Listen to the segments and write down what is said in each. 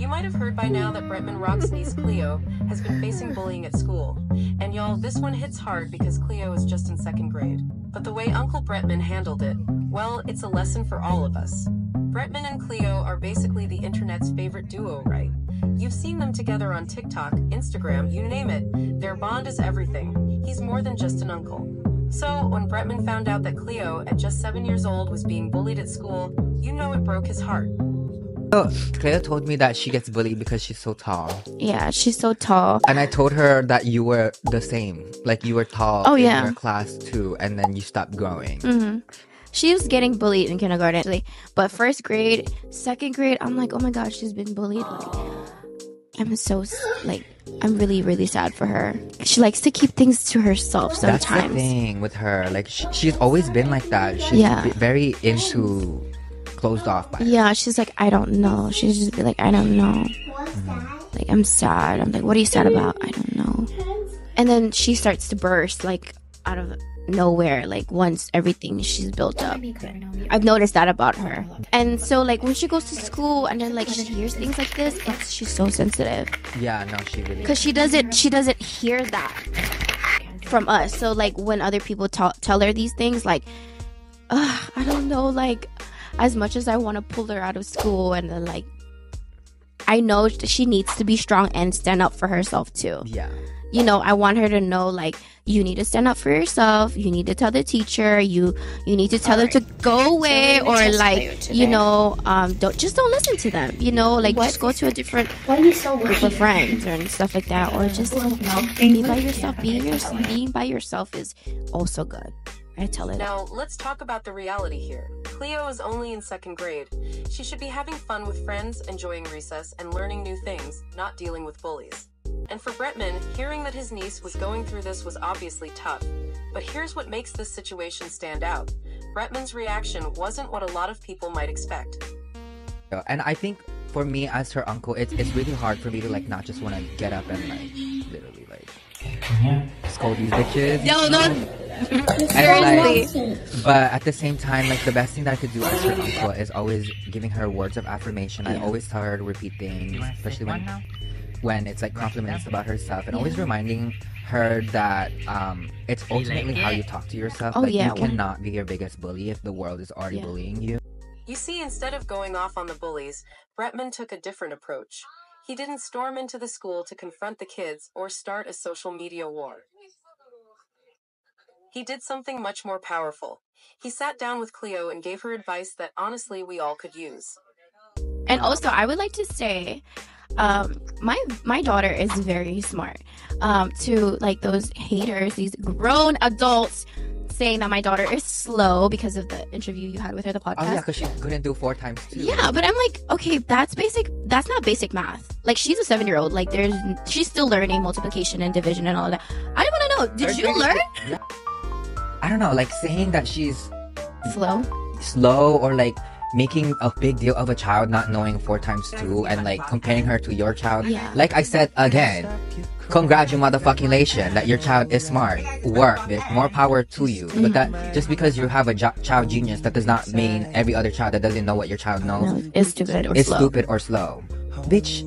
You might have heard by now that Bretman Rock's niece Cleo has been facing bullying at school. And y'all, this one hits hard because Cleo is just in 2nd grade. But the way Uncle Bretman handled it, well, it's a lesson for all of us. Bretman and Cleo are basically the internet's favorite duo, right? You've seen them together on TikTok, Instagram, you name it. Their bond is everything. He's more than just an uncle. So, when Bretman found out that Cleo, at just 7 years old, was being bullied at school, you know it broke his heart. So, Cleo told me that she gets bullied because she's so tall. Yeah, she's so tall. And I told her that you were the same. Like, you were tall in your class too, and then you stopped growing. Mm-hmm. She was getting bullied in kindergarten. But 1st grade, 2nd grade, I'm like, oh my gosh, she's been bullied. I'm really, really sad for her. She likes to keep things to herself sometimes. That's the thing with her. Like, she's always been like that. She's very into closed off by it. She's like, I don't know. She's just be like, I don't know. Like, I'm sad. I'm like, what are you sad about? I don't know. And then she starts to burst, like, out of nowhere, like, once everything she's built up. I've noticed that about her. And so, like, when she goes to school and then, like, she hears things like this, she's so sensitive. Yeah, no, she really... Because she doesn't hear that from us. So, like, when other people tell her these things, like, I don't know, like, as much as I want to pull her out of school, and then, like, I know she needs to be strong and stand up for herself too. Yeah. You know, I want her to know, like, you need to stand up for yourself. You need to tell the teacher. You need to tell them to go away, or like, you know, don't listen to them. You know, like, just go to a different group of friends and stuff like that, or just be by yourself. Being by yourself is also good. I tell it. Now, let's talk about the reality here. Cleo is only in 2nd grade. She should be having fun with friends, enjoying recess, and learning new things, not dealing with bullies. And for Bretman, hearing that his niece was going through this was obviously tough. But here's what makes this situation stand out. Bretman's reaction wasn't what a lot of people might expect. And I think for me as her uncle, it's really hard for me to, like, not just want to get up and, like, literally, like, scold these bitches. No. Seriously. But at the same time, like, the best thing that I could do as her uncle is always giving her words of affirmation. I always tell her to repeat things, especially when it's like compliments about herself, and always reminding her that it's ultimately how you talk to yourself. Like, you cannot be your biggest bully if the world is already bullying you. You see, instead of going off on the bullies, Bretman took a different approach. He didn't storm into the school to confront the kids or start a social media war. He did something much more powerful. He sat down with Cleo and gave her advice that honestly we all could use. And also, I would like to say, my daughter is very smart. To, like, those haters, these grown adults saying that my daughter is slow because of the interview you had with her, the podcast. Oh yeah, because she couldn't do 4 times 2. Yeah, but I'm like, okay, that's not basic math. Like, she's a 7-year-old. Like, she's still learning multiplication and division and all that. I want to know, did you learn? Yeah. I don't know, like, saying that she's slow, or like making a big deal of a child not knowing 4 times 2 and like comparing her to your child. Yeah. Like I said again, congratulations that your child is smart. Work, there's more power to you. But that just because you have a child genius, that does not mean every other child that doesn't know what your child knows is stupid or slow. Bitch,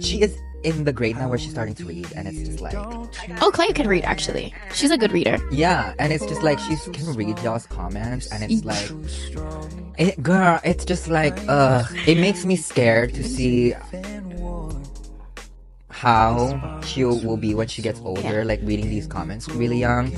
she is in the grade now where she's starting to read, and it's just like, oh, Cleo can read, actually. She's a good reader. Yeah, and it's just like she can read y'all's comments, and it's like, it's just like, it makes me scared to see how she will be when she gets older, like reading these comments really young.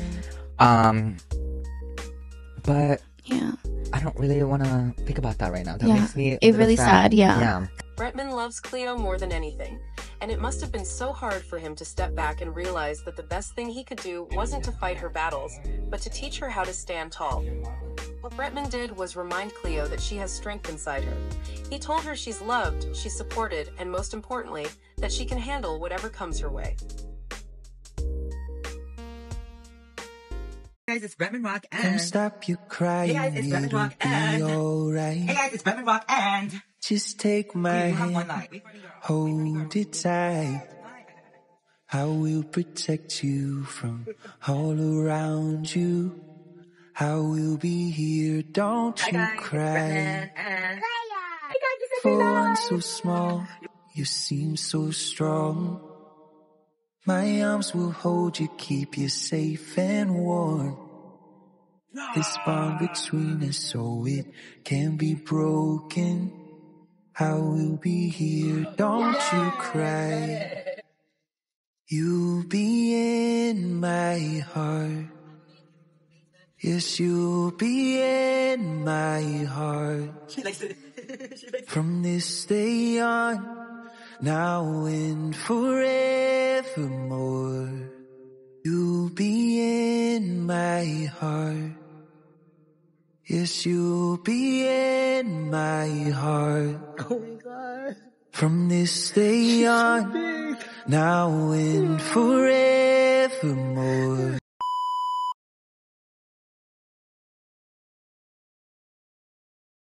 But yeah, I don't really want to think about that right now. That makes me really sad. Yeah. Bretman loves Cleo more than anything, and it must have been so hard for him to step back and realize that the best thing he could do wasn't to fight her battles, but to teach her how to stand tall. What Bretman did was remind Cleo that she has strength inside her. He told her she's loved, she's supported, and most importantly, that she can handle whatever comes her way. Hey guys, it's Bretman Rock and... Don't stop you crying, hey guys, it's Bretman Rock and... alright. Hey guys, it's Bretman Rock and... Just take my hand, hold it tight. I will protect you from all around you. I will be here, don't you cry. For one so small, you seem so strong. My arms will hold you, keep you safe and warm. This bond between us, so it can be broken. I will be here, don't you cry. You'll be in my heart. Yes, you'll be in my heart. From this day on, now and forevermore. You'll be in my heart. Yes, you'll be in my heart. Oh my God. From this day on, now and forevermore.